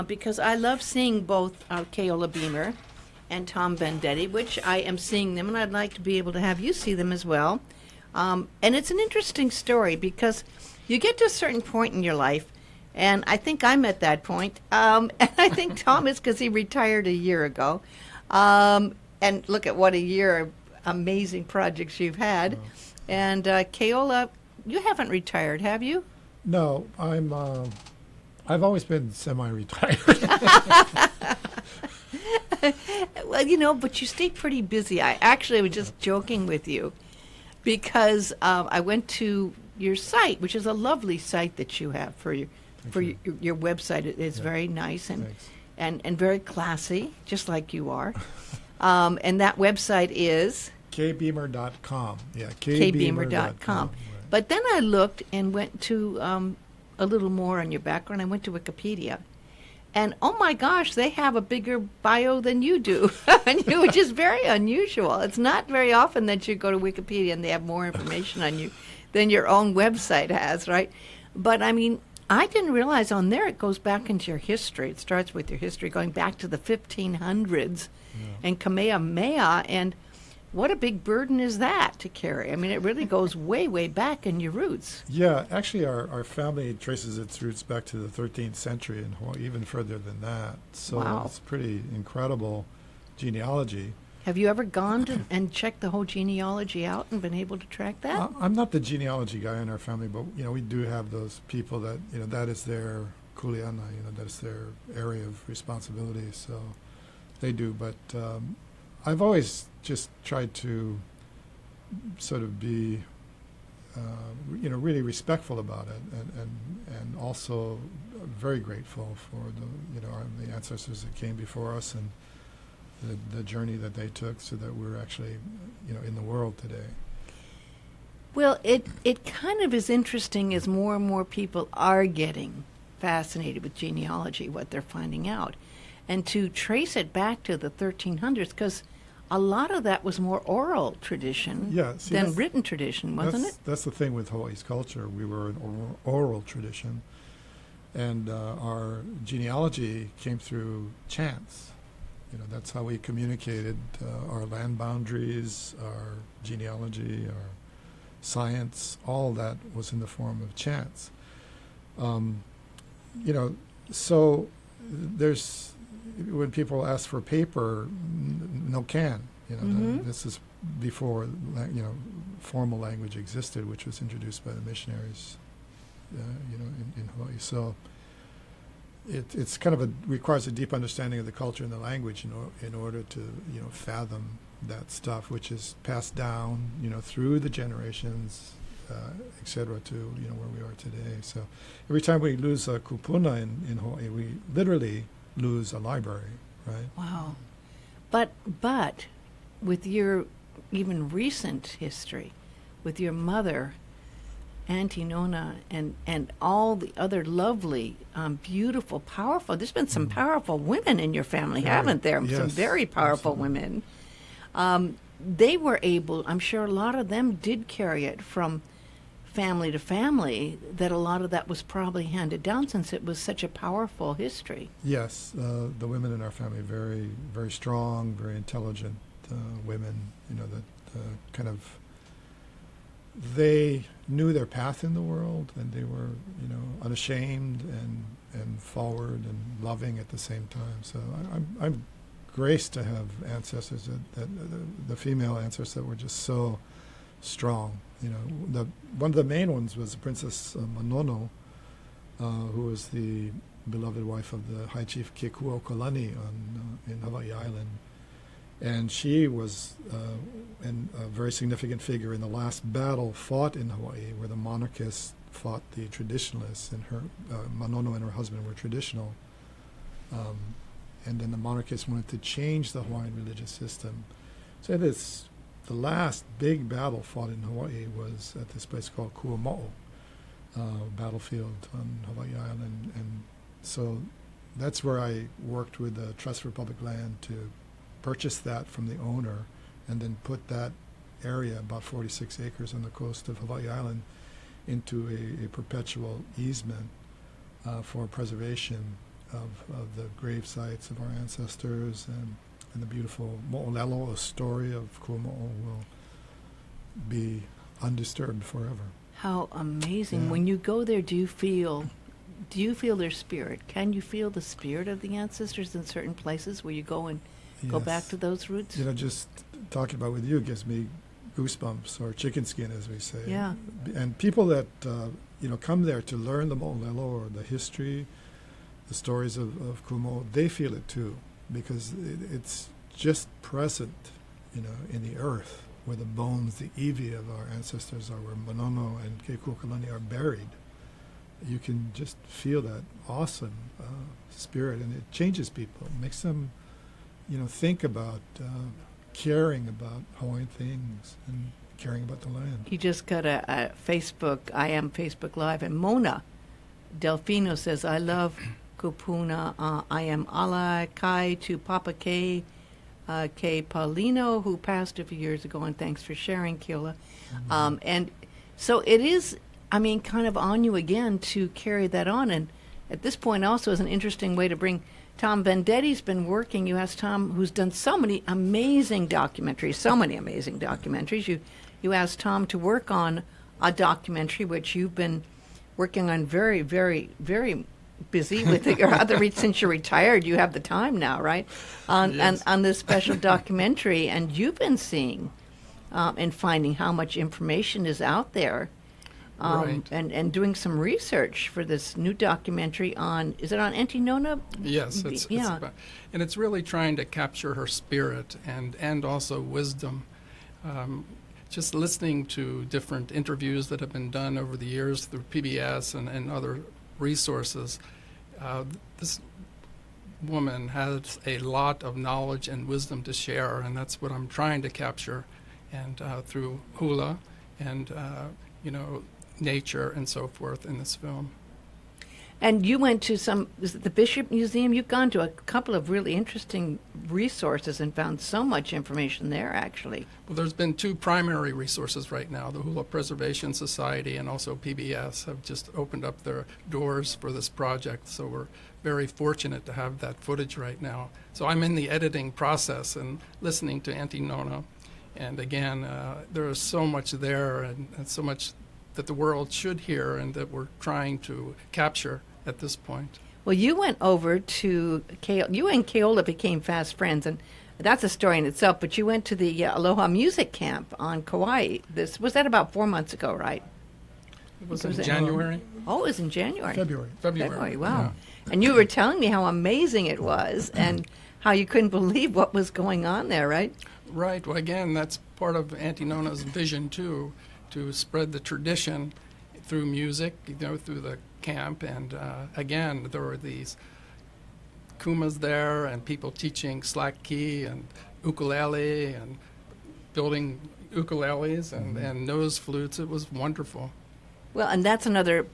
because I love seeing both Keola Beamer and Tom Vendetti, which I am seeing them, and I'd like to be able to have you see them as well. And it's an interesting story because you get to a certain point in your life, and I think I'm at that point, and I think Tom is because he retired a year ago. And look at what a year of amazing projects you've had. Oh. And Keola, you haven't retired, have you? No, I've always been semi-retired. Well, but you stay pretty busy. I actually was just joking with you because I went to your site, which is a lovely site that you have for your website. It's very nice and very classy, just like you are. And that website is kbeamer.com. Yeah, kbeamer.com. Right. But then I looked and went to a little more on your background. I went to Wikipedia. And, oh, my gosh, they have a bigger bio than you do, which is very unusual. It's not very often that you go to Wikipedia and they have more information on you than your own website has, right? But, I mean, I didn't realize on there it goes back into your history. It starts with your history going back to the 1500s and Kamehameha. And what a big burden is that to carry? I mean, it really goes way, way back in your roots. Yeah, actually, our family traces its roots back to the 13th century and even further than that. So Wow. It's pretty incredible genealogy. Have you ever gone and checked the whole genealogy out and been able to track that? I'm not the genealogy guy in our family, but we do have those people that that is their kuleana, that's their area of responsibility. So they do, but I've always just tried to sort of be really respectful about it, and also very grateful for the ancestors that came before us and the journey that they took so that we're actually in the world today. Well, it kind of is interesting as more and more people are getting fascinated with genealogy, what they're finding out, and to trace it back to the 1300s, because a lot of that was more oral tradition than written tradition, wasn't it? That's the thing with Hawaii's culture. We were an oral tradition, and our genealogy came through chants. That's how we communicated our land boundaries, our genealogy, our science. All that was in the form of chants. So there's, when people ask for paper, no can. This is before formal language existed, which was introduced by the missionaries, in Hawaii. So it's kind of requires a deep understanding of the culture and the language in order to fathom that stuff, which is passed down through the generations, etc. to where we are today. So every time we lose a kupuna in Hawaii, we literally lose a library, right? Wow. But with your even recent history, with your mother, Auntie Nona, and all the other lovely, beautiful, powerful, there's been some powerful women in your family, haven't there? Yes, Some very powerful absolutely. women. They were able, I'm sure a lot of them did carry it from family to family, that a lot of that was probably handed down since it was such a powerful history. Yes, the women in our family, very, very strong, very intelligent women, that kind of, they knew their path in the world, and they were, unashamed and forward and loving at the same time. So I'm graced to have ancestors that the female ancestors that were just so strong. One of the main ones was Princess Manono, who was the beloved wife of the High Chief Kekuaokalani in Hawaii Island. And she was a very significant figure in the last battle fought in Hawaii, where the monarchists fought the traditionalists, and her Manono and her husband were traditional. And then the monarchists wanted to change the Hawaiian religious system. So the last big battle fought in Hawaii was at this place called Kuamo'o, battlefield on Hawaii Island. And so that's where I worked with the Trust for Public Land to purchase that from the owner and then put that area, about 46 acres on the coast of Hawaii Island, into a perpetual easement for preservation. of the grave sites of our ancestors, and the beautiful Mo'olelo, a story of Kumo'o, will be undisturbed forever. How amazing. Yeah. When you go there, do you feel their spirit? Can you feel the spirit of the ancestors in certain places where you go and go back Yes. to those roots? You know, just talking about with you gives me goosebumps, or chicken skin, as we say. Yeah. And people that come there to learn the Mo'olelo or the history, the stories of Kumo, they feel it too, because it's just present, in the earth, where the bones, the iwi of our ancestors are, where Manono and Kekukalani are buried. You can just feel that awesome spirit, and it changes people. It makes them, think about caring about Hawaiian things and caring about the land. You just got a Facebook, I am Facebook Live, and Mona Delfino says, I love Kupuna. I am ala kai to Papa K. K. Paulino, who passed a few years ago, and thanks for sharing, Keola. Mm-hmm. And so it is, kind of on you again to carry that on. And at this point also is an interesting way to bring Tom Vendetti's been working. You asked Tom, who's done so many amazing documentaries. You asked Tom to work on a documentary, which you've been working on very, very, very busy with your other, since you're retired. You have the time now, right? Yes. On this special documentary, and you've been seeing and finding how much information is out there, Right. and doing some research for this new documentary on, is it on Auntie Nona? Yes, it's Yeah. about, and it's really trying to capture her spirit and also wisdom. Just listening to different interviews that have been done over the years through PBS and other resources, this woman has a lot of knowledge and wisdom to share, and that's what I'm trying to capture, and through hula and nature and so forth in this film. And you went to is it the Bishop Museum? You've gone to a couple of really interesting resources and found so much information there, actually. Well, there's been two primary resources right now. The Hula Preservation Society and also PBS have just opened up their doors for this project, so we're very fortunate to have that footage right now. So I'm in the editing process and listening to Auntie Nona, and again, there is so much there and so much that the world should hear and that we're trying to capture at this point. Well, you went over to you and Keola became fast friends, and that's a story in itself. But you went to the Aloha Music Camp on Kauai. This was that about 4 months ago, right? It was Was in it- January? Oh, it was in January. February. Wow! And you were telling me how amazing it was, and how you couldn't believe what was going on there, right? Right. Well, again, that's part of Auntie Nona's vision, too, to spread the tradition through music, through the camp. And again, there were these kumas there and people teaching slack key and ukulele and building ukuleles and nose flutes. It was wonderful. Well, and that's another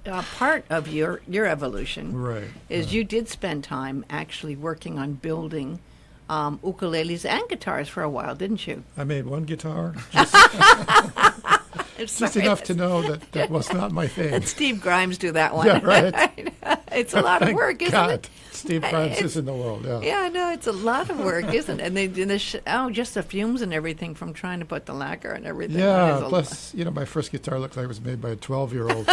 part of your evolution. Right. Is you did spend time actually working on building ukuleles and guitars for a while, didn't you? I made one guitar, It's just enough to know that was not my thing. Let Steve Grimes do that one. Yeah, right. It's a lot of work, isn't God, it? Steve Grimes is in the world, yeah. Yeah, no, it's a lot of work, isn't it? And just the fumes and everything from trying to put the lacquer and everything. Yeah, It is plus, my first guitar looked like it was made by a 12-year-old.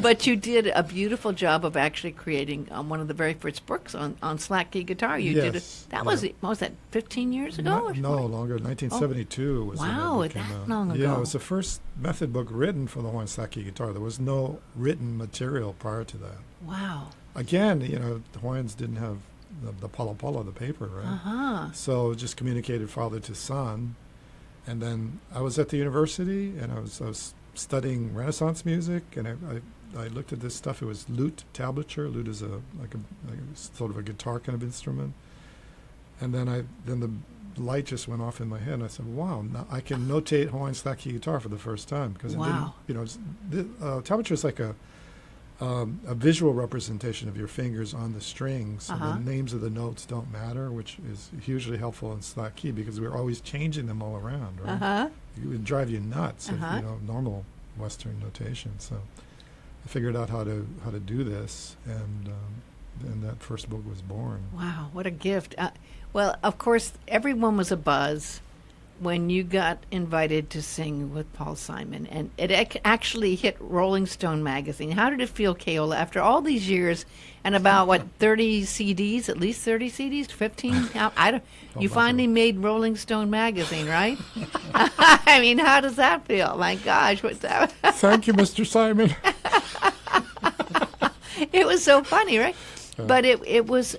But you did a beautiful job of actually creating one of the very first books on slack key guitar. You did it. Yes, That yeah. was, what was that, 15 years ago? or No, longer. 1972 was when Wow, that book that came out. long Yeah, ago. it was the first method book written for the Hawaiian slack key guitar. There was no written material prior to that. Wow. Again, the Hawaiians didn't have the pala, the paper, right? Uh-huh. So just communicated father to son. And then I was at the university, and I was studying Renaissance music, and I looked at this stuff. It was lute tablature. Lute is like a sort of a guitar kind of instrument. And then the light just went off in my head, and I said, "Wow! Now I can notate Hawaiian slack key guitar for the first time." Because Wow. it didn't, tablature is like a visual representation of your fingers on the strings. Uh-huh. And the names of the notes don't matter, which is hugely helpful in slack key because we're always changing them all around, right? Uh-huh. It would drive you nuts Uh-huh. if normal Western notation. So I figured out how to do this, and that first book was born. Wow, what a gift. Well, of course, everyone was abuzz when you got invited to sing with Paul Simon, and it actually hit Rolling Stone magazine. How did it feel, Keola, after all these years and about, 30 CDs, at least 30 CDs, 15? You finally made Rolling Stone magazine, right? I mean, how does that feel? My gosh, what's that? Thank you, Mr. Simon. It was so funny, right? But it was...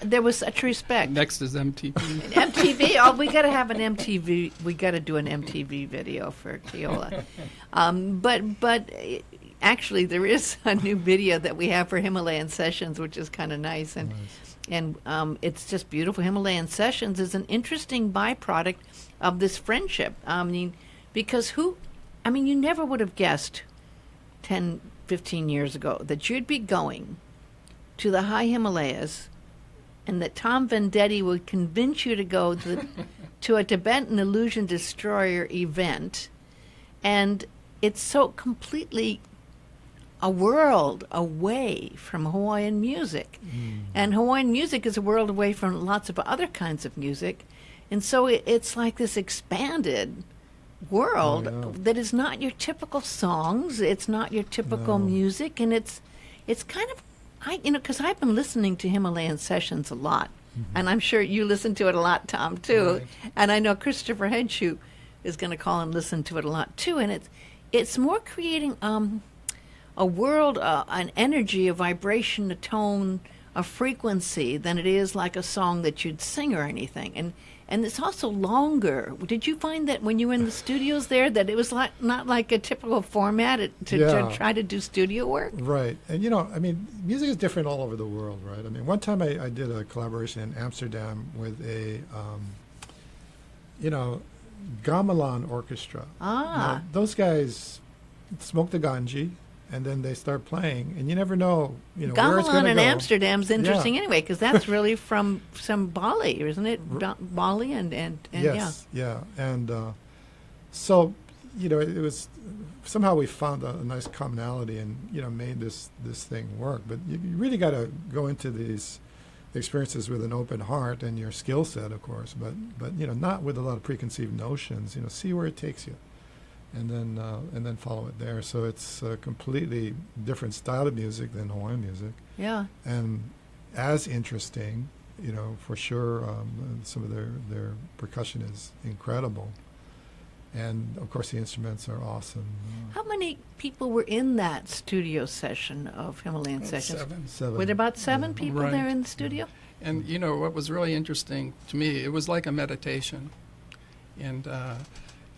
there was such respect. Next is MTV. MTV. Oh, we got to have an MTV. We got to do an MTV video for Keola. But actually, there is a new video that we have for Himalayan Sessions, which is kind of nice, and it's just beautiful. Himalayan Sessions is an interesting byproduct of this friendship. I mean, because you never would have guessed 10, 15 years ago that you'd be going to the high Himalayas, and that Tom Vendetti would convince you to go to a Tibetan illusion destroyer event. And it's so completely a world away from Hawaiian music. And Hawaiian music is a world away from lots of other kinds of music. And so it's like this expanded world that is not your typical songs. It's not your typical music. And it's kind of, because I've been listening to Himalayan Sessions a lot, and I'm sure you listen to it a lot, Tom, too. Right. And I know Christopher Hedge, who is going to call and listen to it a lot, too. And it's more creating a world, an energy, a vibration, a tone, a frequency than it is like a song that you'd sing or anything. And it's also longer. Did you find that when you were in the studios there that it was not like a typical format to try to do studio work? Right. And, music is different all over the world, right? I mean, one time I did a collaboration in Amsterdam with a, gamelan orchestra. Now, those guys smoke the ganji, and then they start playing, and you never know, where it's going to go. Gamelan in Amsterdam's interesting anyway, because that's really from some Bali, isn't it? Bali and yes, yeah. And so, it was, somehow we found a nice commonality and, made this thing work. But you really got to go into these experiences with an open heart and your skill set, of course, but not with a lot of preconceived notions. See where it takes you. And then follow it there. So it's a completely different style of music than Hawaiian music. Yeah. And as interesting, for sure. Some of their percussion is incredible, and of course the instruments are awesome. How many people were in that studio session of Himalayan Sessions? Seven. Were there about 7 people Right. there in the studio? And what was really interesting to me, it was like a meditation,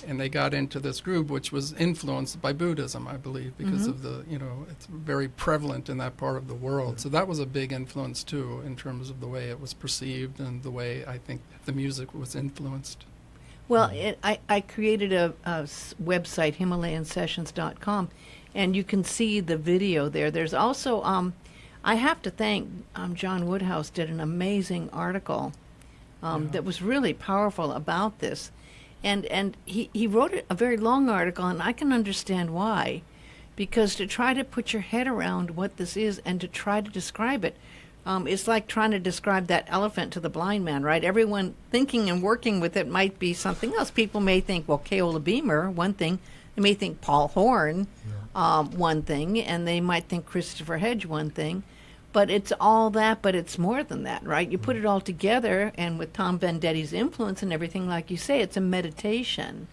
and they got into this group, which was influenced by Buddhism, I believe, because of the, it's very prevalent in that part of the world. So that was a big influence, too, in terms of the way it was perceived and the way I think the music was influenced. Well, I created a website, HimalayanSessions.com, and you can see the video there. There's also, I have to thank John Woodhouse did an amazing article that was really powerful about this. And he wrote a very long article, and I can understand why, because to try to put your head around what this is and to try to describe it, it's like trying to describe that elephant to the blind man, right? Everyone thinking and working with it might be something else. People may think, well, Keola Beamer, one thing. They may think Paul Horn, one thing, and they might think Christopher Hedge, one thing. But it's all that, but it's more than that, right? You put it all together, and with Tom Vendetti's influence and everything, like you say, it's a meditation.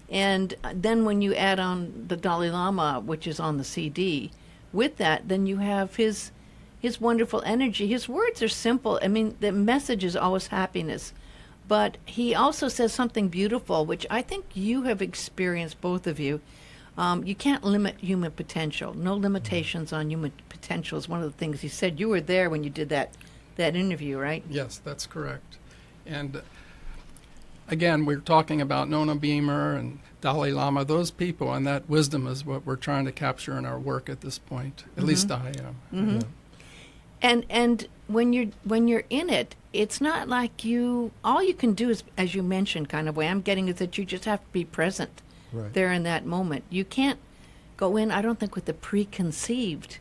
And then when you add on the Dalai Lama, which is on the CD, with that, then you have his wonderful energy. His words are simple. I mean, the message is always happiness. But he also says something beautiful, which I think you have experienced, both of you. You can't limit human potential. No limitations on human potential is one of the things he said. You were there when you did that interview, right? Yes, that's correct. And again, we're talking about Nona Beamer and Dalai Lama. Those people and that wisdom is what we're trying to capture in our work at this point. At least I am. And when you're in it, it's not like all you can do is, as you mentioned, kind of way I'm getting is that you just have to be present. Right. There in that moment. You can't go in, I don't think, with the preconceived.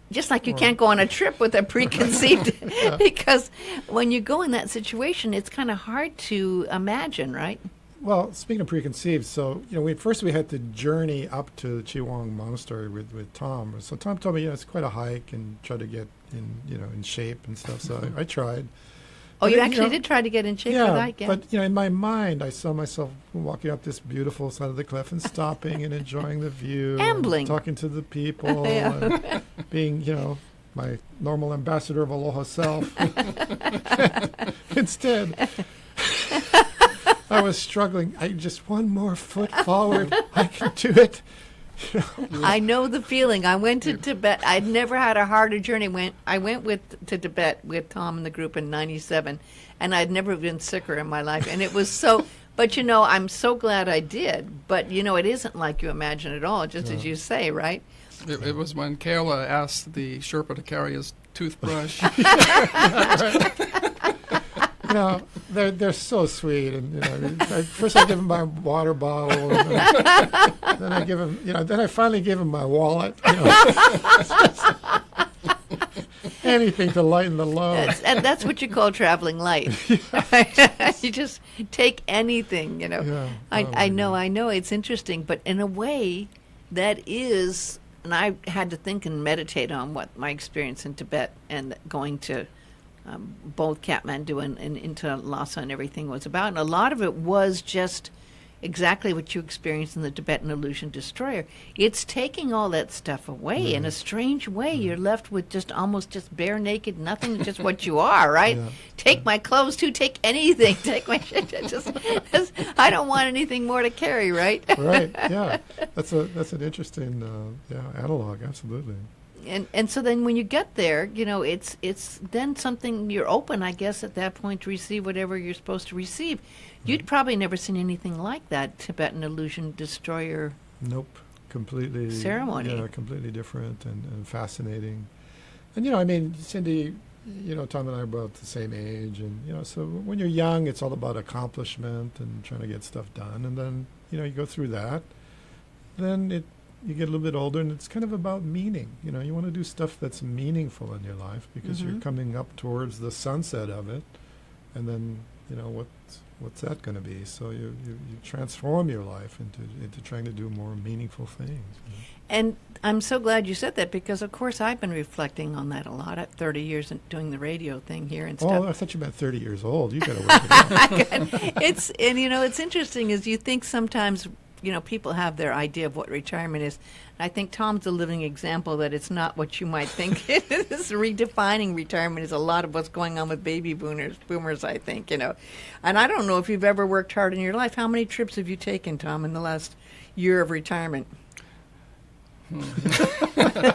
Just like you can't go on a trip with a preconceived, because when you go in that situation, it's kind of hard to imagine, right? Well, speaking of preconceived, so we had to journey up to the Chiwang Monastery with Tom. So Tom told me, it's quite a hike and try to get in shape and stuff. So I tried. Oh, you actually did try to get in shape for that? Yeah, but in my mind, I saw myself walking up this beautiful side of the cliff and stopping and enjoying the view, ambling, and talking to the people, and being, my normal ambassador of aloha self. Instead, I was struggling. Just one more foot forward. I can do it. I know the feeling. I went to Tibet. I'd never had a harder journey. I went to Tibet with Tom and the group in '97, and I'd never been sicker in my life. And it was so. But I'm so glad I did. But it isn't like you imagine at all. Just as you say, right? It was when Keola asked the Sherpa to carry his toothbrush. They're so sweet, and first I give him my water bottle, and then I give him, then I finally give him my wallet. Anything to lighten the load. And that's what you call traveling light. You just take anything, Yeah. I know it's interesting, but in a way that is, and I had to think and meditate on what my experience in Tibet and going to both Kathmandu and into Lhasa and everything was about. And a lot of it was just exactly what you experienced in the Tibetan Illusion Destroyer. It's taking all that stuff away. In a strange way, you're left with just almost just bare naked, nothing, just what you are, right? Yeah. Take my clothes too, take anything, take my shit. I don't want anything more to carry, right? Right, yeah. That's an interesting analog, absolutely. And so then when you get there, it's then something you're open, I guess, at that point to receive whatever you're supposed to receive. You'd probably never seen anything like that Tibetan Illusion Destroyer. Nope, completely ceremony. Yeah, completely different and fascinating. And Cindy, Tom and I are about the same age, and so when you're young, it's all about accomplishment and trying to get stuff done, and then you go through that, then you get a little bit older, and it's kind of about meaning. You want to do stuff that's meaningful in your life because you're coming up towards the sunset of it, and then what's that going to be? So you transform your life into trying to do more meaningful things. And I'm so glad you said that, because of course I've been reflecting on that a lot at 30 years and doing the radio thing here and stuff. Oh, I thought you meant 30 years old. You got to work it out. It's interesting is you think sometimes people have their idea of what retirement is. I think Tom's a living example that it's not what you might think. This redefining retirement is a lot of what's going on with baby boomers, I think, And I don't know if you've ever worked hard in your life. How many trips have you taken, Tom, in the last year of retirement?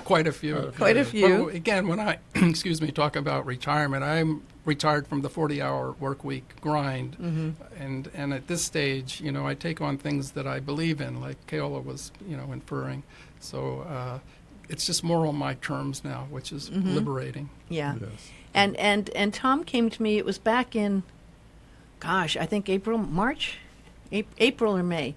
Quite a few. Quite a few. But again, when I, talk about retirement, I'm retired from the 40-hour work week grind. And at this stage, I take on things that I believe in, like Keola was, inferring. So it's just more on my terms now, which is liberating. Yeah. Yes. And Tom came to me, it was back in, I think April or May.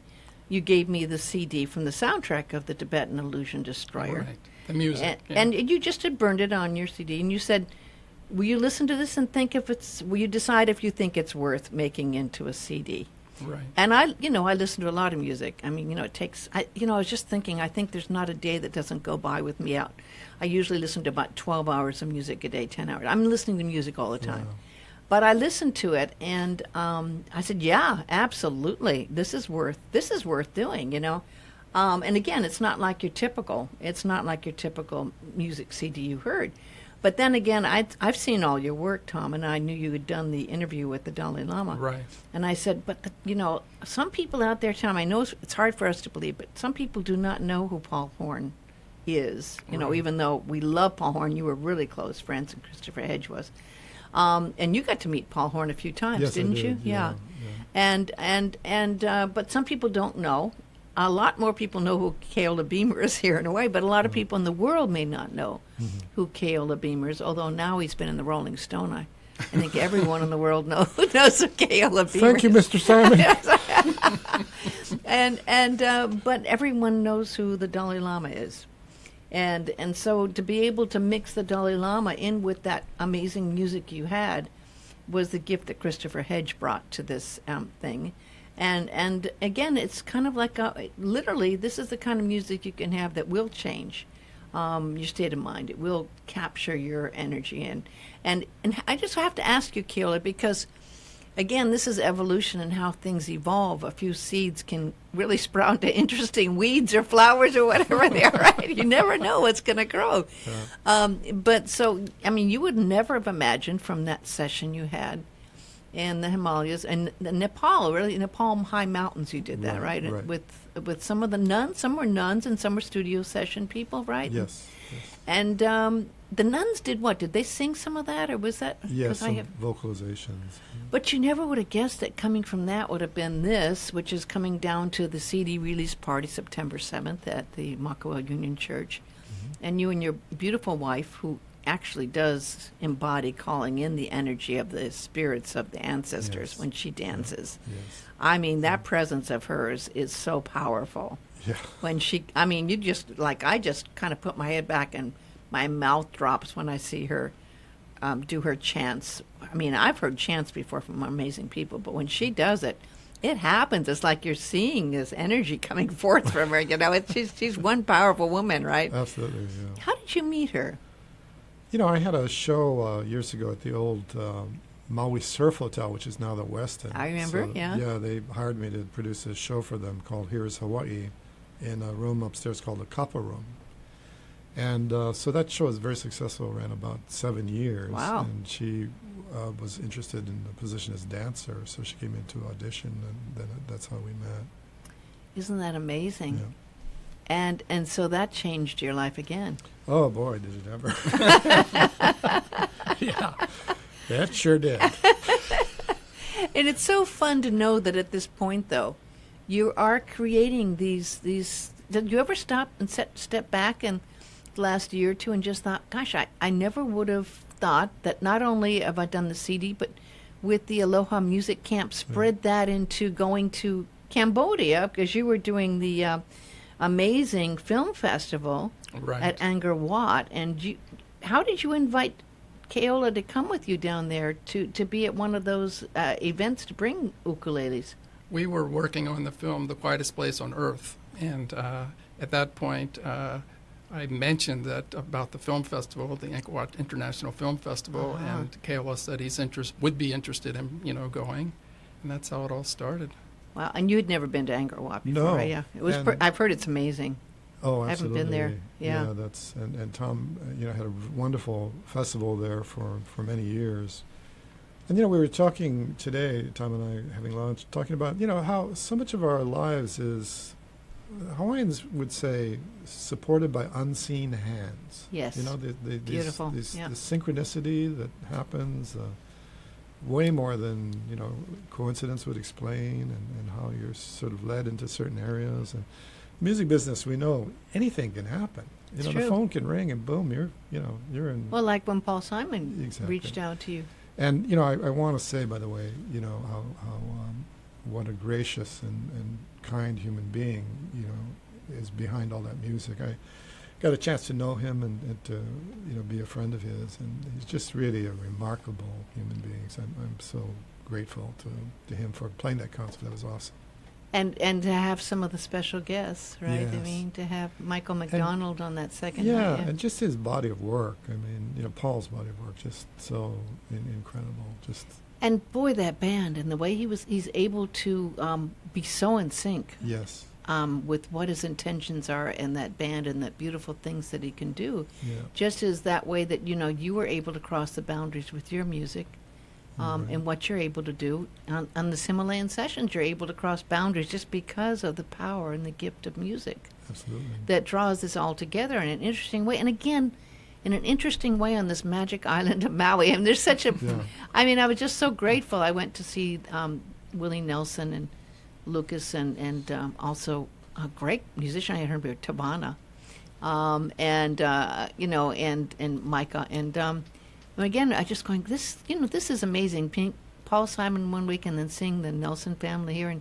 You gave me the CD from the soundtrack of the Tibetan Illusion Destroyer. Right, the music. And you just had burned it on your CD, and you said, will you listen to this and will you decide if you think it's worth making into a CD? Right. And I listen to a lot of music. I mean, it takes, I was just thinking, I think there's not a day that doesn't go by with me out. I usually listen to about 12 hours of music a day, 10 hours. I'm listening to music all the time. Wow. But I listened to it, and I said, yeah, absolutely. This is worth doing, And again, it's not like your typical music CD you heard. But then again, I've seen all your work, Tom, and I knew you had done the interview with the Dalai Lama. Right. And I said, but, some people out there, Tom, I know it's hard for us to believe, but some people do not know who Paul Horn is. Even though we love Paul Horn, you were really close friends, and Christopher Hedge was. And you got to meet Paul Horn a few times, yes, didn't you? Yeah. And but some people don't know. A lot more people know who Keola Beamer is here in a way, but a lot of people in the world may not know who Keola Beamer is, although now he's been in the Rolling Stone. I think everyone in the world knows who Keola Beamer is. Thank you, Mr. Simon. But everyone knows who the Dalai Lama is. And so to be able to mix the Dalai Lama in with that amazing music you had was the gift that Christopher Hedge brought to this thing. And again, it's kind of like literally, this is the kind of music you can have that will change your state of mind. It will capture your energy. And I just have to ask you, Keola, because again, this is evolution and how things evolve. A few seeds can really sprout into interesting weeds or flowers or whatever they are, right? You never know what's going to grow. Yeah. But so, I mean, you would never have imagined from that session you had in the Himalayas and Nepal, really, Nepal high mountains, you did that, right? Right. With some of the nuns, some were nuns and some were studio session people, right? Yes. And the nuns did what? Did they sing some of that, or was that? Yes, some vocalizations. But you never would have guessed that coming from that would have been this, which is coming down to the CD release party September 7th at the Makawao Union Church. Mm-hmm. And you and your beautiful wife, who actually does embody calling in the energy of the spirits of the ancestors when she dances. Yes. I mean, that presence of hers is so powerful. Yeah. When you just, like, I just kind of put my head back and my mouth drops when I see her do her chants. I mean, I've heard chants before from amazing people, but when she does it, it happens. It's like you're seeing this energy coming forth from her. You know, she's one powerful woman, right? Absolutely, yeah. How did you meet her? You know, I had a show years ago at the old Maui Surf Hotel, which is now the Westin. I remember, yeah. Yeah, they hired me to produce a show for them called Here's Hawaii in a room upstairs called the Kappa Room. And so that show was very successful, ran about 7 years. Wow. And she was interested in the position as dancer, so she came in to audition, and then that's how we met. Isn't that amazing? Yeah. And so that changed your life again. Oh, boy, did it ever. Yeah, that sure did. And it's so fun to know that at this point, though, you are creating these. Did you ever stop and step back and the last year or two and just thought, gosh, I never would have thought that not only have I done the CD, but with the Aloha Music Camp, spread that into going to Cambodia, because you were doing the amazing film festival at Angkor Wat. And how did you invite Keola to come with you down there to be at one of those events to bring ukuleles? We were working on the film The Quietest Place on Earth, and at that point I mentioned that about the film festival, the Angkor Wat International Film Festival, and Keola said would be interested in going, and that's how it all started. Wow, and you had never been to Angkor Wat before, no. Right? Yeah, it was. I've heard it's amazing. Oh, absolutely. I haven't been there. Yeah, that's and Tom, had a wonderful festival there for many years. And we were talking today, Tom and I, having lunch, talking about how so much of our lives is, Hawaiians would say, supported by unseen hands. Yes. Beautiful. The synchronicity that happens, way more than coincidence would explain, and how you're sort of led into certain areas. And music business, we know anything can happen. The phone can ring, and boom, you're in. Well, like when Paul Simon exactly. reached out to you. And I want to say, by the way, how what a gracious and kind human being is behind all that music. I got a chance to know him and to be a friend of his, and he's just really a remarkable human being. So I'm so grateful to him for playing that concert. That was awesome. And to have some of the special guests, right? Yes. I mean, to have Michael McDonald on that second night. Yeah, and just his body of work. I mean, Paul's body of work, just so incredible. And boy, that band and the way he's able to be so in sync. Yes. With what his intentions are in that band and the beautiful things that he can do. Yeah. Just as that way that, you were able to cross the boundaries with your music. And what you're able to do on the Himalayan Sessions, you're able to cross boundaries just because of the power and the gift of music. Absolutely. That draws this all together in an interesting way. And again, in an interesting way on this magic island of Maui. I mean, there's such a... Yeah. I mean, I was just so grateful. I went to see Willie Nelson and Lucas and also a great musician I had heard about, Tabana. And Micah. And... again, I just going, this is amazing. Paul Simon one week and then seeing the Nelson family here.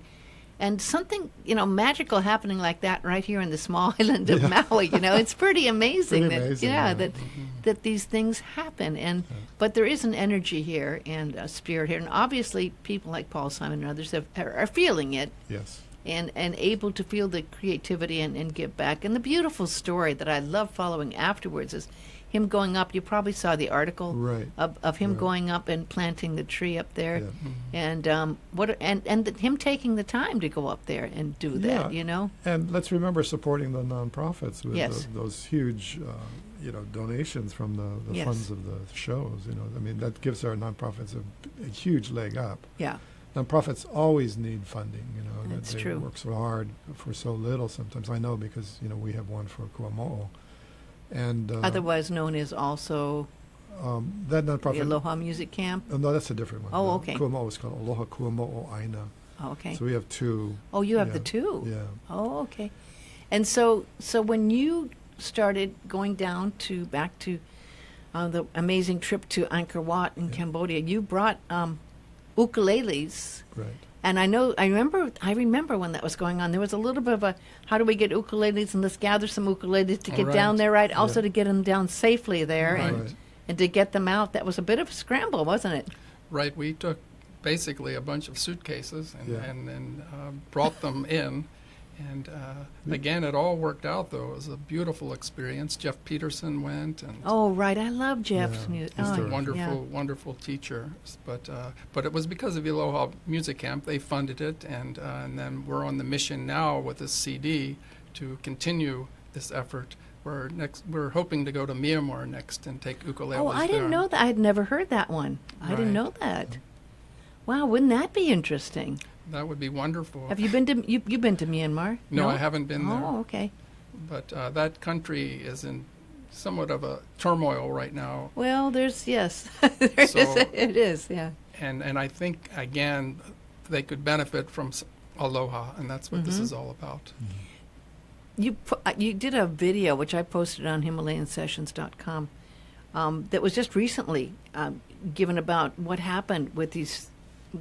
And something, magical happening like that right here in the small island of Maui, it's pretty amazing. That these things happen. But there is an energy here and a spirit here. And obviously people like Paul Simon and others are feeling it. Yes. And able to feel the creativity and give back. And the beautiful story that I love following afterwards is him going up. You probably saw the article of him going up and planting the tree up there, and him taking the time to go up there and do that. And let's remember supporting the nonprofits with those huge, donations from the funds of the shows. That gives our nonprofits a huge leg up. Yeah. Nonprofits always need funding. That's they true. work so hard for so little. Sometimes I know because we have one for Kuamo'o. And otherwise known as also that nonprofit, the Aloha Music Camp. No, that's a different one. Oh, okay. Kuamo'o is called Aloha Kuamo'o Aina. Oh, okay. So we have two. Oh, you have the two. Yeah. Oh, okay. And so when you started going back to the amazing trip to Angkor Wat in Cambodia, you brought ukuleles. Right. And I remember when that was going on. There was a little bit of a, how do we get ukuleles, and let's gather some ukuleles to get down there, right? Also to get them down safely there and to get them out. That was a bit of a scramble, wasn't it? Right. We took basically a bunch of suitcases and brought them in. And again, it all worked out, though. It was a beautiful experience. Jeff Peterson went. And oh, right. I love Jeff's music. He's a wonderful teacher. But it was because of the Aloha Music Camp. They funded it. And then we're on the mission now with this CD to continue this effort. We're hoping to go to Myanmar next and take ukuleles. Oh, I didn't know that. I had never heard that one. I didn't know that. Wow, wouldn't that be interesting? That would be wonderful. Have you been to you've been to Myanmar? No, I haven't been there. Oh, okay. But that country is in somewhat of a turmoil right now. Well, it is, yeah. And I think again they could benefit from aloha, and that's what this is all about. You did a video which I posted on HimalayanSessions.com that was just recently given about what happened with these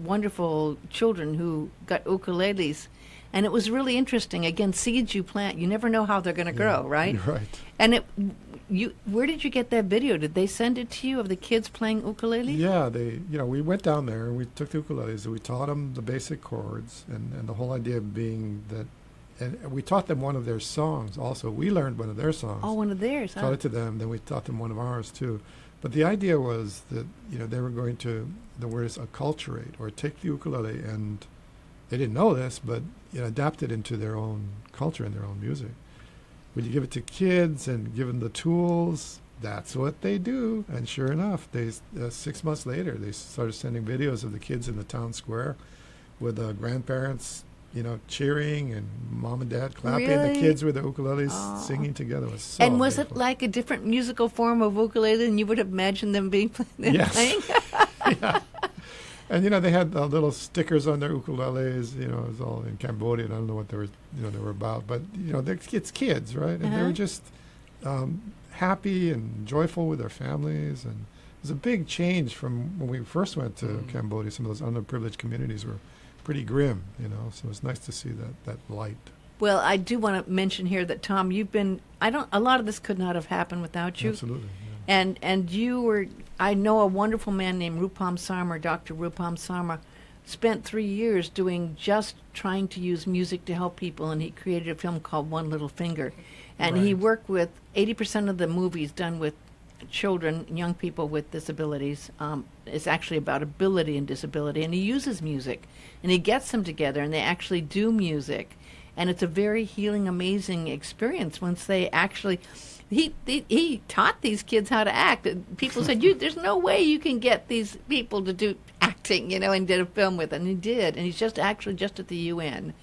wonderful children who got ukuleles, and it was really interesting. Again, seeds you plant, you never know how they're going to grow, right? Right. And where did you get that video? Did they send it to you of the kids playing ukulele? Yeah, we went down there and we took the ukuleles and we taught them the basic chords, and the whole idea being that, and we taught them one of their songs also. We learned one of their songs. Oh, one of theirs. Taught it to them, then we taught them one of ours too. But the idea was that they were going to the words acculturate, or take the ukulele, and they didn't know this, but adapt it into their own culture and their own music. When you give it to kids and give them the tools, that's what they do. And sure enough, 6 months later, they started sending videos of the kids in the town square with grandparents, cheering, and mom and dad clapping. Really? The kids with the ukuleles singing together. It was so And was beautiful. it like a different musical form of ukulele than you would have imagined them being playing? Yeah. And they had little stickers on their ukuleles. It was all in Cambodian. I don't know what they were about, but it's kids, right? And they were just happy and joyful with their families, and it was a big change from when we first went to Cambodia. Some of those underprivileged communities were pretty grim, so it's nice to see that light. Well, I do want to mention here that, Tom, a lot of this could not have happened without you. Absolutely. Yeah. And you were, I know a wonderful man named Rupam Sarma, Dr. Rupam Sarma, spent 3 years trying to use music to help people, and he created a film called One Little Finger. And he worked with 80% of the movies done with children, young people with disabilities. It's actually about ability and disability, and he uses music, and he gets them together, and they actually do music, and it's a very healing, amazing experience once they actually. He taught these kids how to act. People said, "There's no way you can get these people to do acting," and did a film with it, and he did, and he's just at the UN,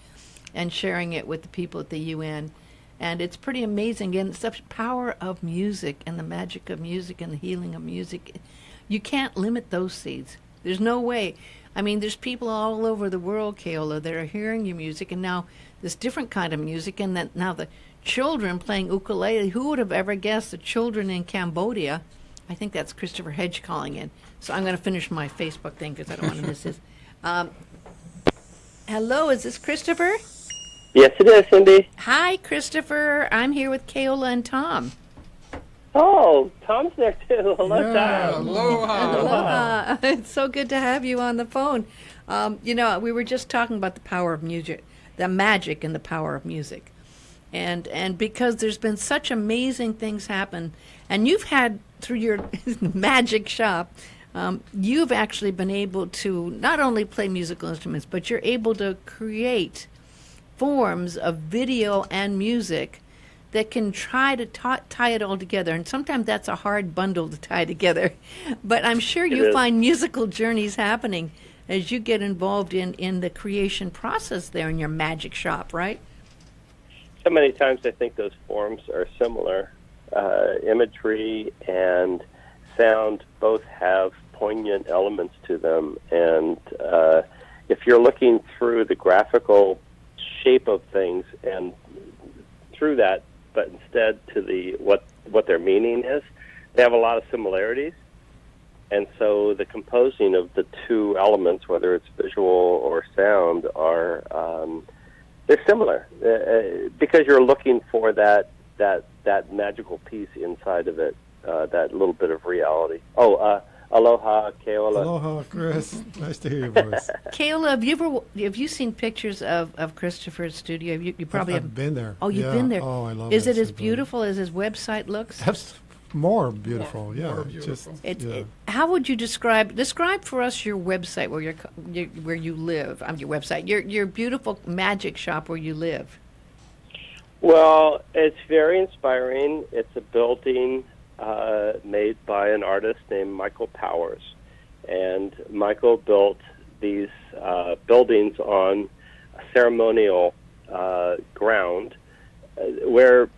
and sharing it with the people at the UN. And it's pretty amazing, and such power of music and the magic of music and the healing of music. You can't limit those seeds. There's no way. I mean, there's people all over the world, Keola, that are hearing your music, and now this different kind of music, and that now the children playing ukulele. Who would have ever guessed the children in Cambodia? I think that's Christopher Hedge calling in. So I'm going to finish my Facebook thing because I don't want to miss this. Hello, is this Christopher? Yes, it is, Cindy. Hi, Christopher. I'm here with Keola and Tom. Oh, Tom's there too. Hello, Yeah. Tom. Aloha. Aloha. It's so good to have you on the phone. We were just talking about the power of music, the magic and the power of music. And because there's been such amazing things happen, and you've had, through your magic shop, you've actually been able to not only play musical instruments, but you're able to create forms of video and music that can try to tie it all together. And sometimes that's a hard bundle to tie together. But I'm sure you find musical journeys happening as you get involved in the creation process there in your magic shop, right? So many times I think those forms are similar. Imagery and sound both have poignant elements to them. And if you're looking through the graphical shape of things and through that, but instead to the what their meaning is, they have a lot of similarities. And so the composing of the two elements, whether it's visual or sound, are they're similar because you're looking for that magical piece inside of it, that little bit of reality. Aloha, Keola. Aloha, Chris. Nice to hear your voice. Keola, have you seen pictures of Christopher's studio? You probably I've have been there. Oh, you've Yeah. been there. Oh, I love Is it. it as So beautiful as his website looks? That's more beautiful. Yeah. more beautiful. How would you describe for us your website where you live? Your website, your beautiful magic shop where you live. Well, it's very inspiring. It's a building made by an artist named Michael Powers. And Michael built these buildings on a ceremonial ground where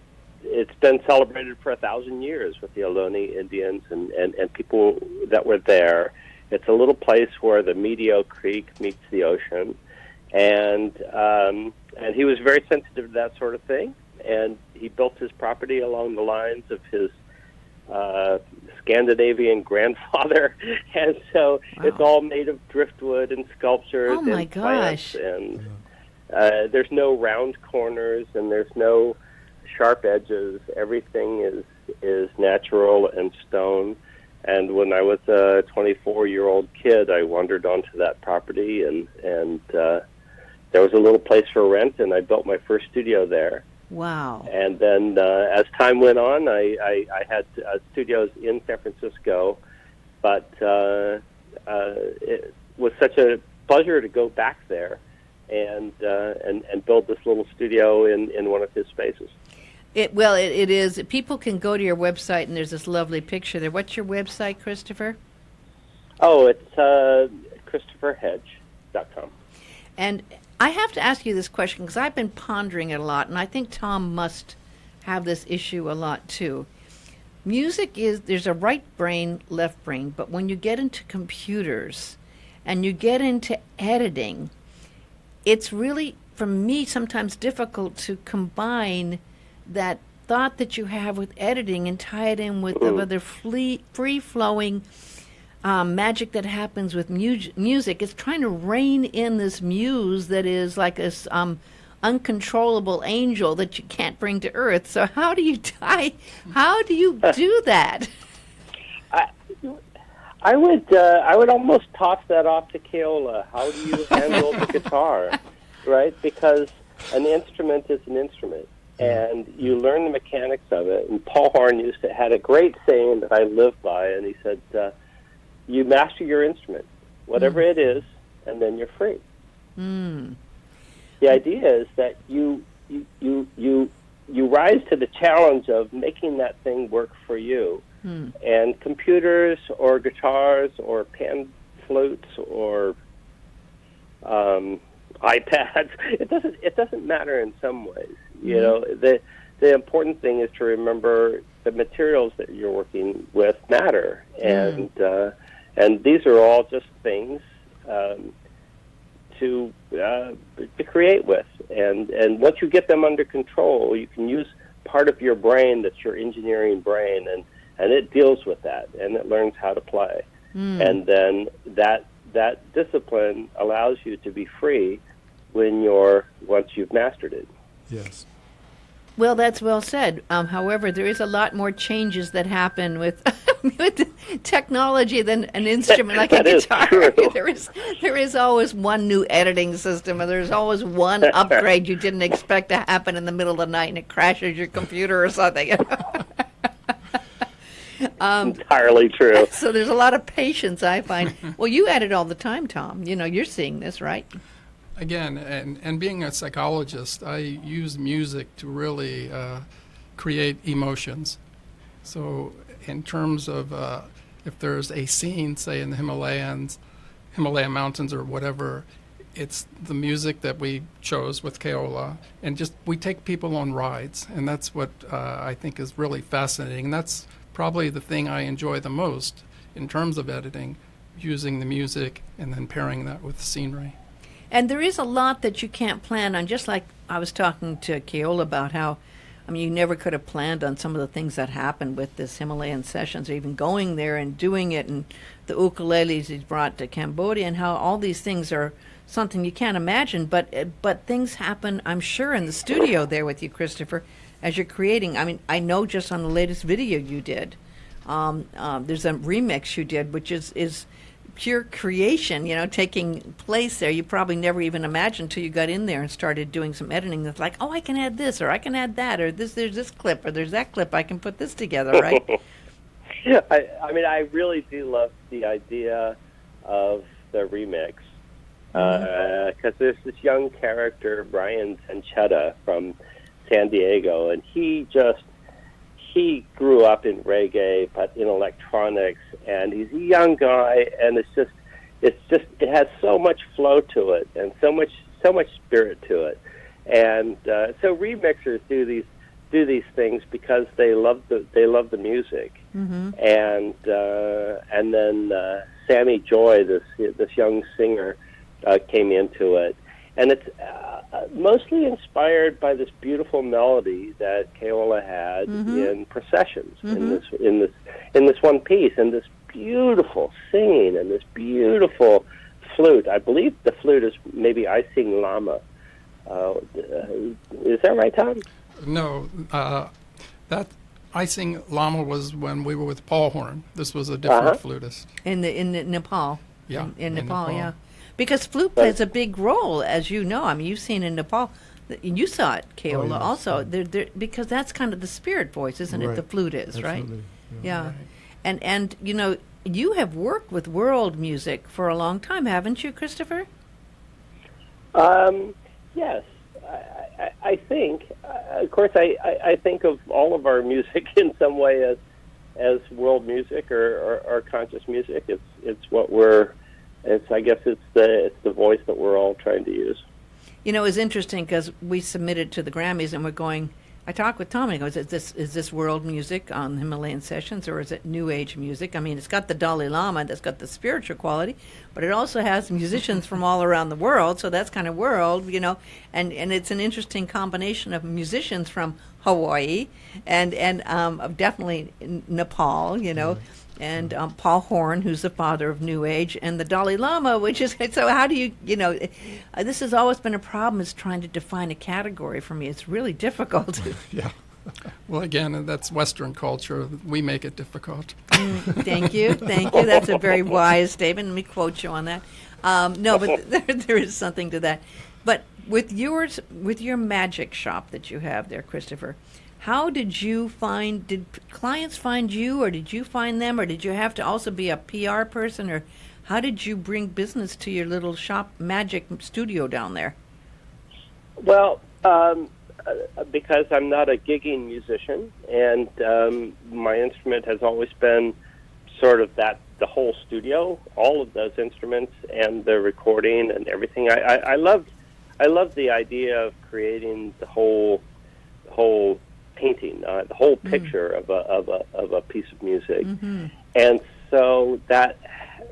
it's been celebrated for 1,000 years with the Ohlone Indians and people that were there. It's a little place where the Medio Creek meets the ocean. And he was very sensitive to that sort of thing. And he built his property along the lines of his Scandinavian grandfather, and so it's all made of driftwood and sculptures. Oh my and plants, gosh! And there's no round corners and there's no sharp edges. Everything is natural and stone. And when I was a 24-year-old kid, I wandered onto that property, and there was a little place for rent, and I built my first studio there. Wow. And then as time went on, I had studios in San Francisco, but it was such a pleasure to go back there and build this little studio in one of his spaces. It is. People can go to your website, and there's this lovely picture there. What's your website, Christopher? Oh, it's ChristopherHedge.com. And I have to ask you this question because I've been pondering it a lot, and I think Tom must have this issue a lot too. Music there's a right brain, left brain, but when you get into computers and you get into editing, it's really, for me, sometimes difficult to combine that thought that you have with editing and tie it in with the other free-flowing magic that happens with music. It's trying to rein in this muse that is like this uncontrollable angel that you can't bring to earth. So how do you do that? I would almost toss that off to Keola. How do you handle the guitar, right? Because an instrument is an instrument, and you learn the mechanics of it. And Paul Horn had a great saying that I live by, and he said, you master your instrument, whatever it is, and then you're free. The idea is that you rise to the challenge of making that thing work for you. And computers or guitars or pan flutes or iPads, it doesn't matter in some ways. You know, the important thing is to remember the materials that you're working with matter, and these are all just things to create with. And once you get them under control, you can use part of your brain that's your engineering brain, and it deals with that, and it learns how to play. And then that discipline allows you to be free once you've mastered it. Yes. Well, that's well said. However, there is a lot more changes that happen with with technology than an instrument like a guitar. There is always one new editing system, and there's always one upgrade you didn't expect to happen in the middle of the night, and it crashes your computer or something. Entirely true. So there's a lot of patience, I find. Well, you edit all the time, Tom. You're seeing this, right? Again, and being a psychologist, I use music to really create emotions. So in terms of if there's a scene, say in the Himalayan mountains or whatever, it's the music that we chose with Keola, and just we take people on rides, and that's what I think is really fascinating. And that's probably the thing I enjoy the most in terms of editing, using the music and then pairing that with the scenery. And there is a lot that you can't plan on, just like I was talking to Keola about how, you never could have planned on some of the things that happened with this Himalayan Sessions, or even going there and doing it, and the ukuleles he's brought to Cambodia, and how all these things are something you can't imagine. But things happen, I'm sure, in the studio there with you, Christopher, as you're creating. I know just on the latest video you did, there's a remix you did, which is pure creation, taking place there. You probably never even imagined until you got in there and started doing some editing. That's like, I can add this, or I can add that, or there's this clip, or there's that clip. I can put this together, right? I really do love the idea of the remix, because there's this young character, Brian Sanchetta from San Diego, and he grew up in reggae, but in electronics, and he's a young guy, and it has so much flow to it, and so much spirit to it, and so remixers do these things because they love the music, and then Sammy Joy, this young singer, came into it, and it's mostly inspired by this beautiful melody that Keola had in processions, in this one piece, and this beautiful singing, and this beautiful flute. I believe the flute is maybe I Sing Lama. Is that right, Tom? No, that I Sing Lama was when we were with Paul Horn. This was a different flutist in Nepal. Yeah, in Nepal, yeah. Because flute plays a big role, as you know. You've seen in Nepal. You saw it, Keola, also. They're, because that's kind of the spirit voice, isn't it? The flute is, absolutely. Right? Yeah. Right. And you have worked with world music for a long time, haven't you, Christopher? Yes. I think, of course, I think of all of our music in some way as world music or conscious music. It's what we're... I guess it's the voice that we're all trying to use. It was interesting because we submitted to the Grammys, and we're going. I talked with Tom, and he goes, "Is this world music on Himalayan Sessions, or is it New Age music? It's got the Dalai Lama, that's got the spiritual quality, but it also has musicians from all around the world, so that's kind of world, and it's an interesting combination of musicians from Hawaii and definitely Nepal, and Paul Horn, who's the father of New Age, and the Dalai Lama, which is, so how do you, this has always been a problem, is trying to define a category for me. It's really difficult. Yeah. Well, again, that's Western culture. We make it difficult. Thank you. That's a very wise statement. Let me quote you on that. No, but there is something to that. But with your magic shop that you have there, Christopher, how did clients find you, or did you find them, or did you have to also be a PR person, or how did you bring business to your little shop magic studio down there? Well, because I'm not a gigging musician, and my instrument has always been sort of the whole studio, all of those instruments and the recording and everything. I loved the idea of creating the whole painting, the whole picture of a piece of music, and so that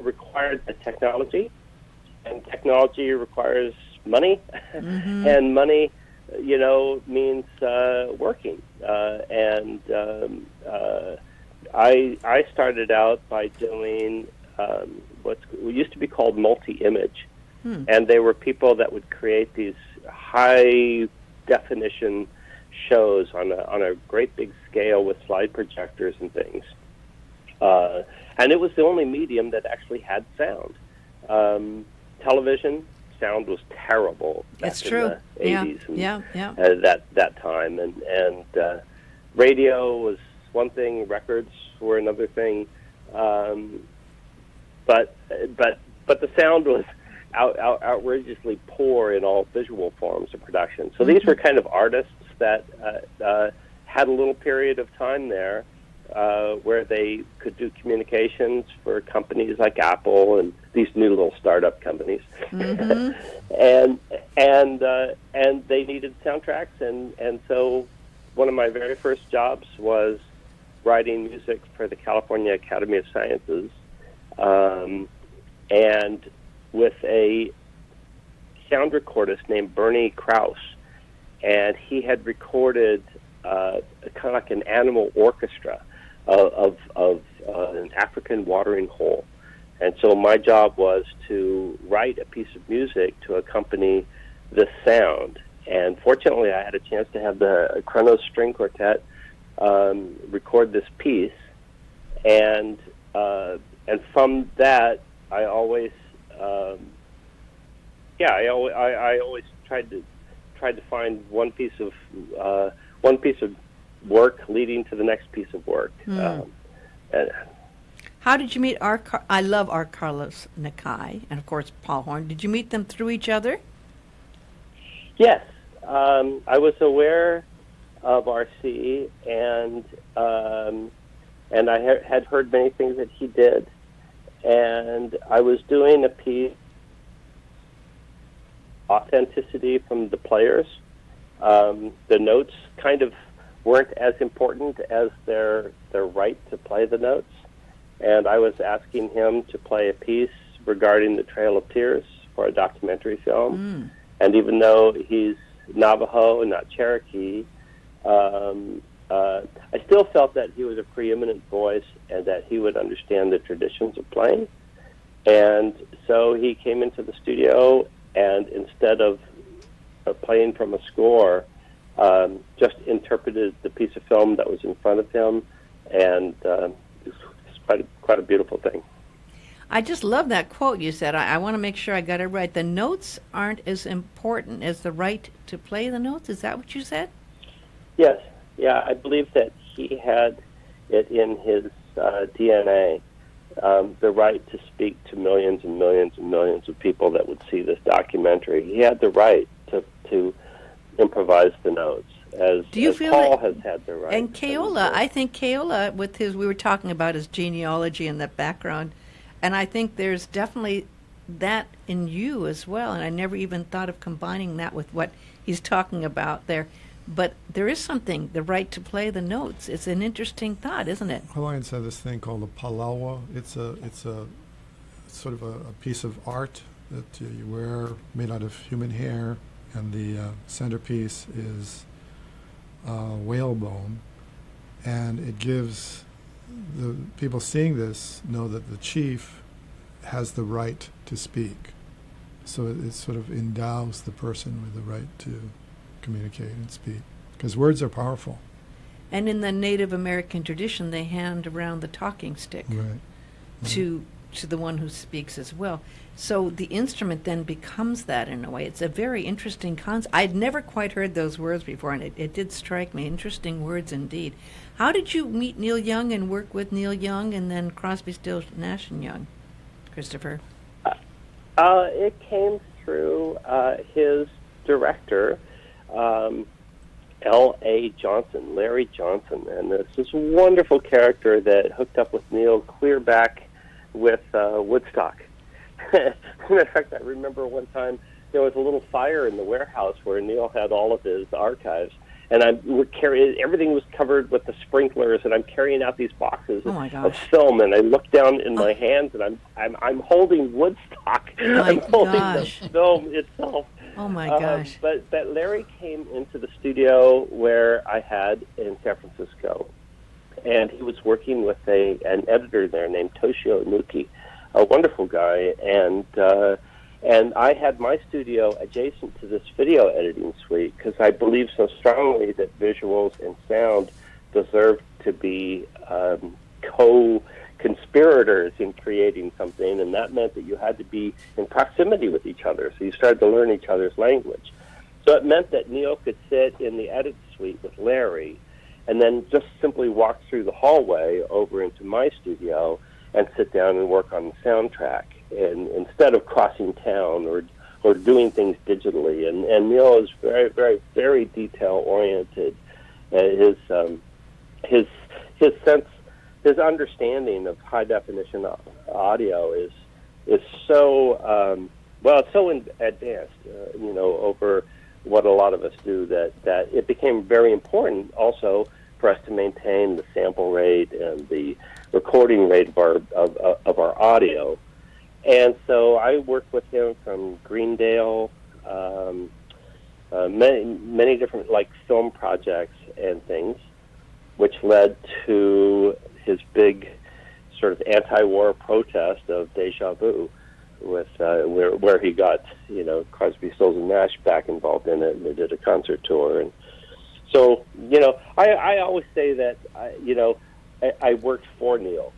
required the technology, and technology requires money, and money, means working, and I started out by doing what used to be called multi-image, And they were people that would create these high definition shows on a great big scale with slide projectors and things. And it was the only medium that actually had sound. Television sound was terrible back It's true. in the 80s that time, and radio was one thing, records were another thing, but the sound was outrageously poor in all visual forms of production. So these were kind of artists that had a little period of time there where they could do communications for companies like Apple and these new little startup companies, and they needed soundtracks, and so one of my very first jobs was writing music for the California Academy of Sciences, and with a sound recordist named Bernie Krause, and he had recorded kind of like an animal orchestra of an African watering hole. And so my job was to write a piece of music to accompany the sound. And fortunately, I had a chance to have the Kronos String Quartet record this piece. And from that, I always tried to find one piece of work leading to the next piece of work. How did you meet I love R. Carlos Nakai and, of course, Paul Horn. Did you meet them through each other? Yes. I was aware of RC, and I had heard many things that he did. And I was doing a piece, Authenticity, from the players. The notes kind of weren't as important as their right to play the notes. And I was asking him to play a piece regarding the Trail of Tears for a documentary film. And even though he's Navajo and not Cherokee, I still felt that he was a preeminent voice and that he would understand the traditions of playing. And so he came into the studio, and instead of playing from a score, just interpreted the piece of film that was in front of him, and it's quite a beautiful thing. I just love that quote you said. I want to make sure I got it right. The notes aren't as important as the right to play the notes. Is that what you said? Yes. Yeah, I believe that he had it in his DNA, the right to speak to millions and millions and millions of people that would see this documentary. He had the right to improvise the notes, as Paul has had the right. And Keola, I think Keola, with his, we were talking about his genealogy and that background, and I think there's definitely that in you as well, and I never even thought of combining that with what he's talking about there. But there is something, the right to play the notes. It's an interesting thought, isn't it? Hawaiians have this thing called a palawa. It's a sort of a piece of art that you wear, made out of human hair, and the centerpiece is whalebone, and it gives the people seeing this know that the chief has the right to speak. So it sort of endows the person with the right to communicate and speak, because words are powerful. And in the Native American tradition, they hand around the talking stick to the one who speaks as well. So the instrument then becomes that in a way. It's a very interesting concept. I'd never quite heard those words before, and it did strike me. Interesting words indeed. How did you meet Neil Young and work with Neil Young and then Crosby, Stills, Nash and Young, Christopher? It came through his director, L.A. Johnson, Larry Johnson, and this wonderful character that hooked up with Neil clear back with Woodstock. As a matter of fact, I remember one time there was a little fire in the warehouse where Neil had all of his archives, and everything was covered with the sprinklers, and I'm carrying out these boxes of film, and I look down in my hands, and I'm holding Woodstock. I'm holding the film itself. Oh my gosh! But Larry came into the studio where I had in San Francisco, and he was working with an editor there named Toshio Nuki, a wonderful guy, and And I had my studio adjacent to this video editing suite because I believe so strongly that visuals and sound deserve to be co-conspirators in creating something, and that meant that you had to be in proximity with each other, so you started to learn each other's language. So it meant that Neil could sit in the edit suite with Larry and then just simply walk through the hallway over into my studio and sit down and work on the soundtrack, and instead of crossing town or doing things digitally. And Neil is very, very, very detail-oriented. His sense, his understanding of high-definition audio is so, it's so advanced, over what a lot of us do, that it became very important also for us to maintain the sample rate and the recording rate of our audio. And so I worked with him from Greendale, many different film projects and things, which led to his big sort of anti-war protest of Deja Vu, with where he got Crosby, Stills and Nash back involved in it, and they did a concert tour. And so I always say that I worked for Neil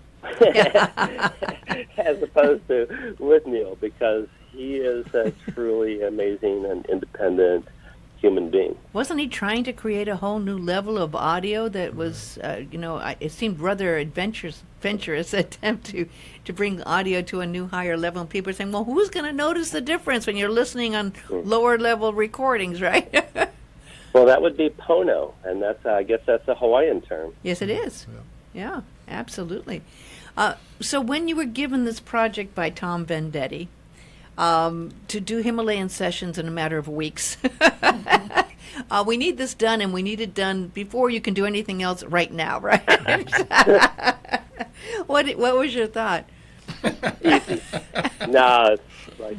as opposed to with Neil, because he is a truly amazing and independent human being. Wasn't he trying to create a whole new level of audio that was, it seemed rather adventurous attempt to bring audio to a new higher level? And people are saying, well, who's going to notice the difference when you're listening on lower level recordings, right? Well, that would be Pono, and I guess that's a Hawaiian term. Yes, it is. Yeah, absolutely. So when you were given this project by Tom Vendetti, to do Himalayan Sessions in a matter of weeks. We need this done, and we need it done before you can do anything else right now, right? What was your thought? Easy. No,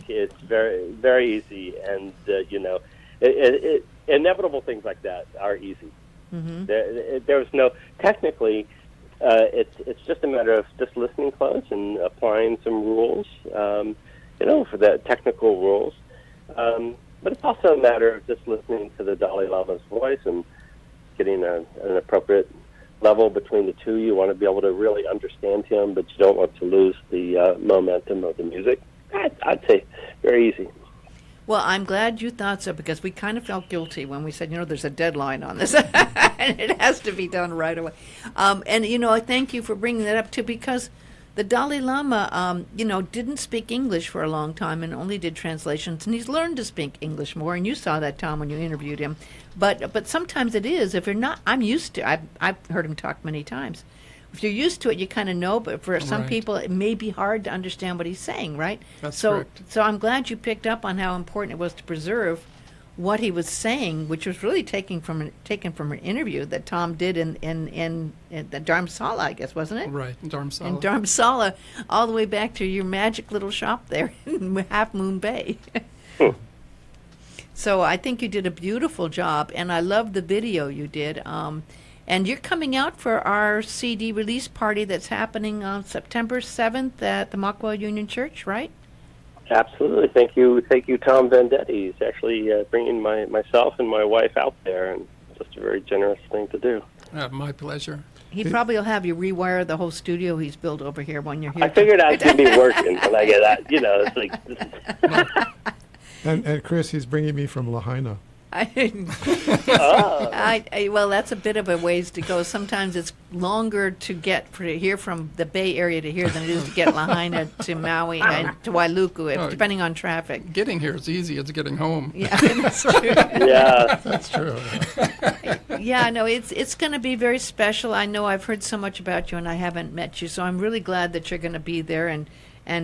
it's very, very easy, and inevitable things like that are easy. Mm-hmm. There's no technically. It's just a matter of just listening close and applying some rules. For the technical rules. But it's also a matter of just listening to the Dalai Lama's voice and getting an appropriate level between the two. You want to be able to really understand him, but you don't want to lose the momentum of the music. I'd say very easy. Well, I'm glad you thought so, because we kind of felt guilty when we said, there's a deadline on this, and it has to be done right away. And I thank you for bringing that up, too, because the Dalai Lama, didn't speak English for a long time and only did translations, and he's learned to speak English more, and you saw that, Tom, when you interviewed him. But sometimes it is. If you're not, I'm used to, I've heard him talk many times. If you're used to it, you kind of know, but for some people, it may be hard to understand what he's saying, right? That's correct. So I'm glad you picked up on how important it was to preserve what he was saying, which was really taken from an interview that Tom did in the Dharamsala, I guess, wasn't it? Right, in Dharamsala. In Dharamsala, all the way back to your magic little shop there in Half Moon Bay. So I think you did a beautiful job, and I love the video you did. And you're coming out for our CD release party that's happening on September 7th at the Makawao Union Church, right? Absolutely. Thank you, Tom Vendetti. He's actually bringing myself and my wife out there, and just a very generous thing to do. My pleasure. He probably will have you rewire the whole studio he's built over here when you're here. I figured I could be working when I get that. It's like... This is... and Chris, he's bringing me from Lahaina. Well, that's a bit of a ways to go. Sometimes it's longer to get here from the Bay Area to here than it is to get Lahaina to Maui and to Wailuku, depending on traffic. Getting here is easy. It's getting home. Yeah, that's true. Yeah, that's true. Yeah, no, it's going to be very special. I know I've heard so much about you, and I haven't met you, so I'm really glad that you're going to be there and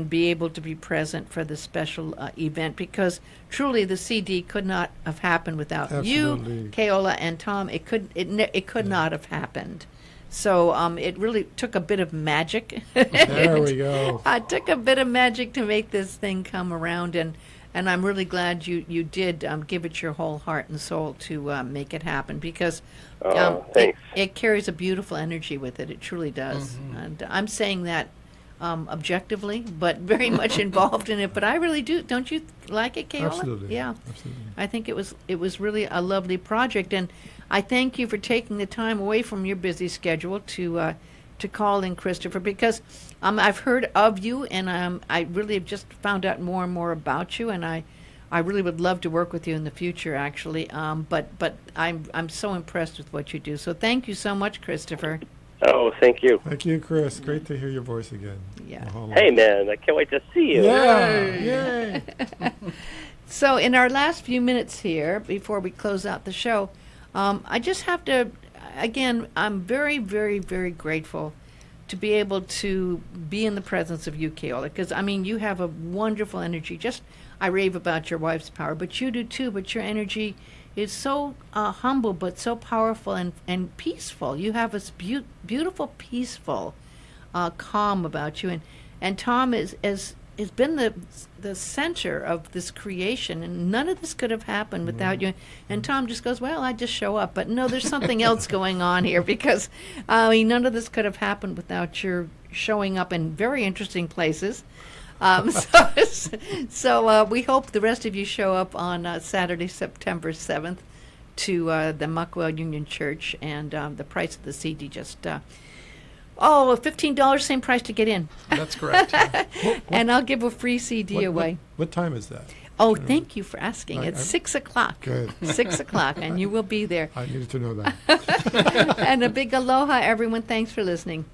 be able to be present for this special event, because truly the CD could not have happened without you, Keola, and Tom. It could not have happened. So it really took a bit of magic. There we go. It took a bit of magic to make this thing come around, and I'm really glad you did give it your whole heart and soul to make it happen, because thanks. It carries a beautiful energy with it. It truly does. Mm-hmm. And I'm saying that objectively, but very much involved in it. But I really do. Don't you like it, Keola? Absolutely. Yeah. Absolutely. I think it was really a lovely project, and I thank you for taking the time away from your busy schedule to call in, Christopher, because I've heard of you, and I really have just found out more and more about you, and I really would love to work with you in the future, actually. But I'm so impressed with what you do. So thank you so much, Christopher. Oh, thank you. Thank you, Chris. Great to hear your voice again. Yeah. Mahalo. Hey, man, I can't wait to see you. Yeah. Yay. So in our last few minutes here, before we close out the show, I just have to, again, I'm very, very, very grateful to be able to be in the presence of you, Keola, because, I mean, you have a wonderful energy. I rave about your wife's power, but you do too, but your energy is so humble, but so powerful and peaceful. You have this beautiful, peaceful calm about you. And Tom has been the center of this creation, and none of this could have happened without you. And Tom just goes, well, I just show up. But no, there's something else going on here, because none of this could have happened without your showing up in very interesting places. So we hope the rest of you show up on Saturday, September 7th to the Makawao Union Church, and the price of the CD just $15, same price to get in. That's correct. And I'll give a free CD away. What time is that? Oh, thank you for asking. It's 6 o'clock. Good. 6 o'clock, and you will be there. I needed to know that. And a big aloha, everyone. Thanks for listening.